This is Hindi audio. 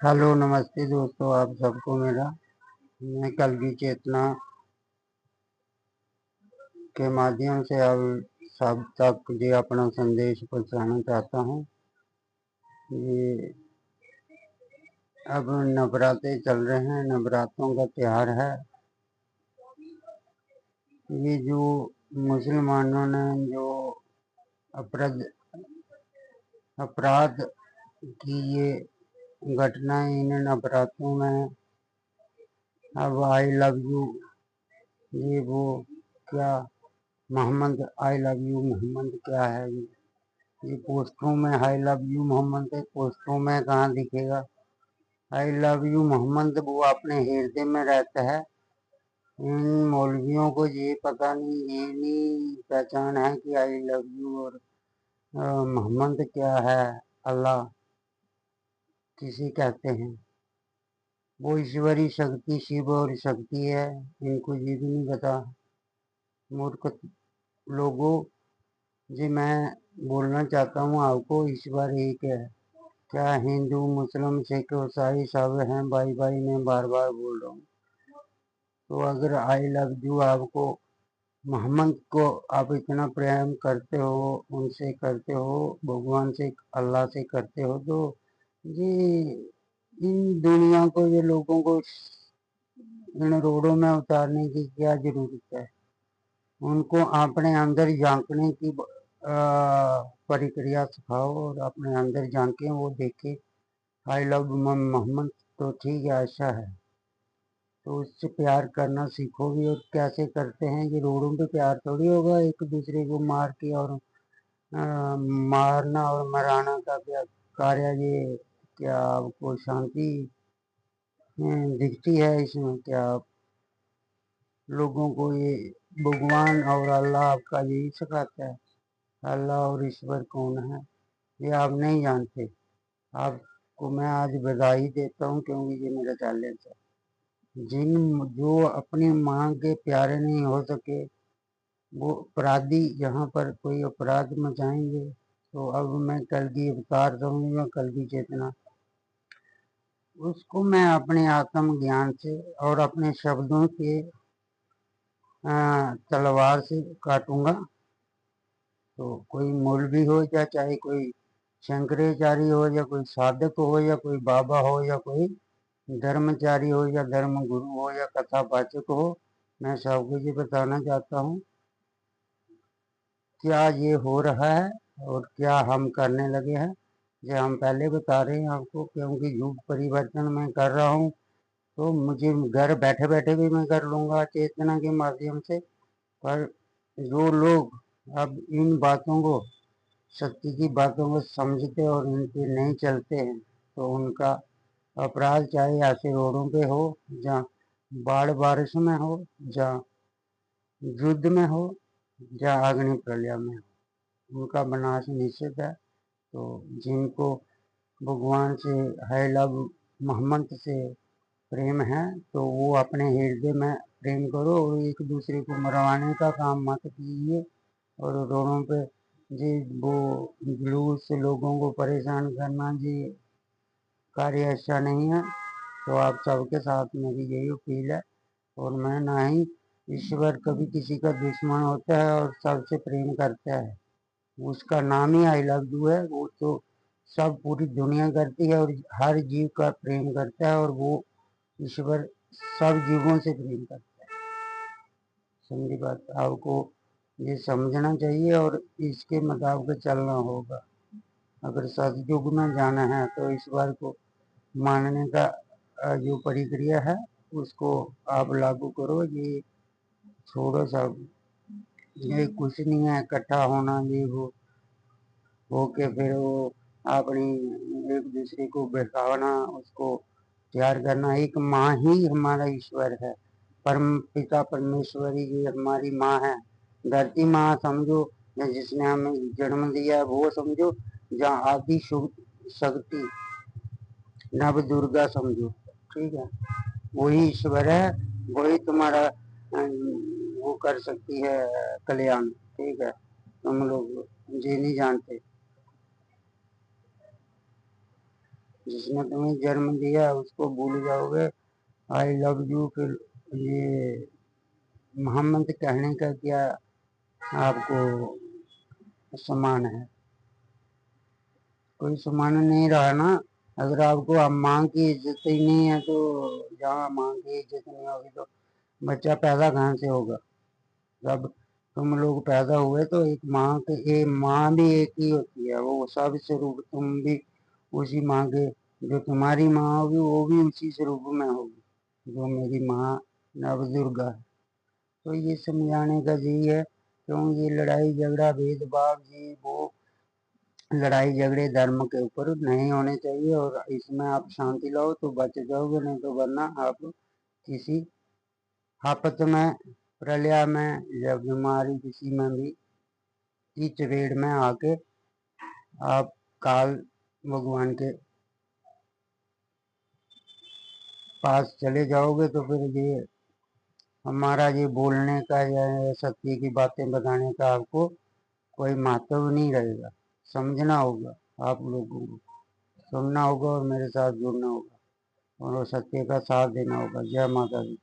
हेलो नमस्ते दोस्तों, आप सबको मेरा मैं कल की चेतना के माध्यम से अब सब तक जो अपना संदेश पहुंचाना चाहता हूँ। ये अब नवरात्रे चल रहे हैं, नवरात्रों का त्योहार है। ये जो मुसलमानों ने जो अपराध अपराध की ये घटनाएं इन नवरात्रों में, अब आई लव यू, ये वो क्या Mohammad, I love you Mohammad क्या है ये पोस्टरों में आई लव यू मोहम्मद है, पोस्टरों में कहाँ दिखेगा आई लव यू मोहम्मद। वो अपने हृदय में रहता है। इन मौलवियों को ये पता नहीं, ये नहीं पहचान है कि आई लव यू और मोहम्मद क्या है, अल्लाह किसे कहते हैं। वो ईश्वरी शक्ति शिव और शक्ति है, इनको ये भी नहीं पता। मूर्ख लोगों जी, मैं बोलना चाहता हूँ आपको, ईश्वर एक है। क्या हिंदू मुस्लिम सिख ईसाई सब हैं भाई भाई, मैं बार बार बोल रहा हूँ। तो अगर आई लव यू आपको मोहम्मद को आप इतना प्रेम करते हो, उनसे करते हो, भगवान से अल्लाह से करते हो, तो ये इन दुनिया को, ये लोगों को इन रोडों में उतारने की क्या जरूरत है। उनको अपने अंदर झांकने की प्रक्रिया सिखाओ और अपने अंदर झांके, वो देखे आई लव मोहम्मद तो ठीक है, अच्छा है, तो उससे प्यार करना सीखोगे। और कैसे करते हैं ये रोडों पे प्यार थोड़ी होगा, एक दूसरे को मार के और मारना और मराना का क्या कार्य ये, क्या आपको शांति दिखती है इसमें? क्या लोगों को ये भगवान और अल्लाह आपका यही सिखाता है? अल्लाह और ईश्वर कौन है ये आप नहीं जानते। आपको मैं आज बधाई देता हूँ, क्योंकि ये मेरा टैलेंट है। जिन जो अपनी माँ के प्यारे नहीं हो सके, वो अपराधी यहाँ पर कोई अपराध मचाएंगे, तो अब मैं कल की अवतार समझूंगा, कल की चेतना, उसको मैं अपने आत्म ज्ञान से और अपने शब्दों के तलवार से काटूंगा। तो कोई मौलवी हो या चाहे कोई शंकराचार्य हो या कोई साधक हो या कोई बाबा हो या कोई धर्मचारी हो या धर्म गुरु हो या कथावाचक हो, मैं सबको ये बताना चाहता हूँ क्या ये हो रहा है और क्या हम करने लगे हैं। ये हम पहले बता रहे हैं आपको, क्योंकि युग परिवर्तन मैं कर रहा हूँ, तो मुझे घर बैठे बैठे भी मैं कर लूँगा चेतना के माध्यम से। पर जो लोग अब इन बातों को, शक्ति की बातों को समझते और इन पे नहीं चलते हैं, तो उनका अपराध चाहे ऐसे रोडों पे हो, जहाँ बाढ़ बारिश में हो, जहाँ युद्ध में हो, जहाँ अग्नि प्रलय में हो, उनका विनाश निश्चित है। तो जिनको भगवान से है लव मोहम्मद से प्रेम है, तो वो अपने हृदय में प्रेम करो और एक दूसरे को मरवाने का काम मत कीजिए। और रोडों पे जी वो जुलूस से लोगों को परेशान करना जी कार्य अच्छा नहीं है। तो आप सबके साथ मेरी यही अपील है। और मैं ना ही ईश्वर कभी किसी का दुश्मन होता है और सबसे प्रेम करता है, उसका नाम ही आई लव यू है। वो तो सब पूरी दुनिया करती है और हर जीव का प्रेम करता है, और वो ईश्वर सब जीवों से प्रेम करता है। समझी बात? आपको ये समझना चाहिए और इसके मुताबिक चलना होगा। अगर सतयुग में जाना है तो ईश्वर को मानने का जो प्रक्रिया है उसको आप लागू करो। ये छोड़ो सब, ये कुछ नहीं है इकट्ठा होना, ये वो होके फिर वो अपनी एक दूसरे को बहकाना, उसको प्यार करना। एक माँ ही हमारा ईश्वर है, परम पिता परमेश्वरी जी हमारी माँ है। धरती माँ समझो, या जिसने हमें जन्म दिया है वो समझो, जहाँ आदि शक्ति नव दुर्गा समझो, ठीक है? वही ईश्वर है, वही तुम्हारा वो कर सकती है कल्याण, ठीक है? तुम लोग ये नहीं जानते। जिसने तुम्हें जन्म दिया उसको भूल जाओगे। आई लव यू, फिर ये मोहम्मद कहने का क्या आपको सम्मान है? कोई सम्मान नहीं रहा ना। अगर आपको अब माँ की इज्जत ही नहीं है तो जहाँ माँ की इज्जत नहीं होगी तो बच्चा पैदा कहाँ से होगा? जब तुम लोग पैदा हुए तो एक माँ के, एक माँ भी एक ही होती है, वो सब स्वरूप तुम भी उसी माँ के, जो तुम्हारी माँ होगी वो भी उसी स्वरूप में होगी जो मेरी माँ नव दुर्गा है। तो ये समझाने का यही है, क्यों ये लड़ाई झगड़ा भेदभाव जी वो लड़ाई झगड़े धर्म के ऊपर नहीं होने चाहिए, और इसमें आप शांति लाओ तो बच जाओगे, नहीं तो वरना आप किसी आफत में, प्रलय में या बीमारी किसी में भी की चपेट में आके आप काल भगवान के पास चले जाओगे। तो फिर ये हमारा ये बोलने का या सत्य की बातें बताने का आपको कोई महत्व नहीं रहेगा। समझना होगा, आप लोगों को सुनना होगा और मेरे साथ जुड़ना होगा और वो सत्य का साथ देना होगा। जय माता दी।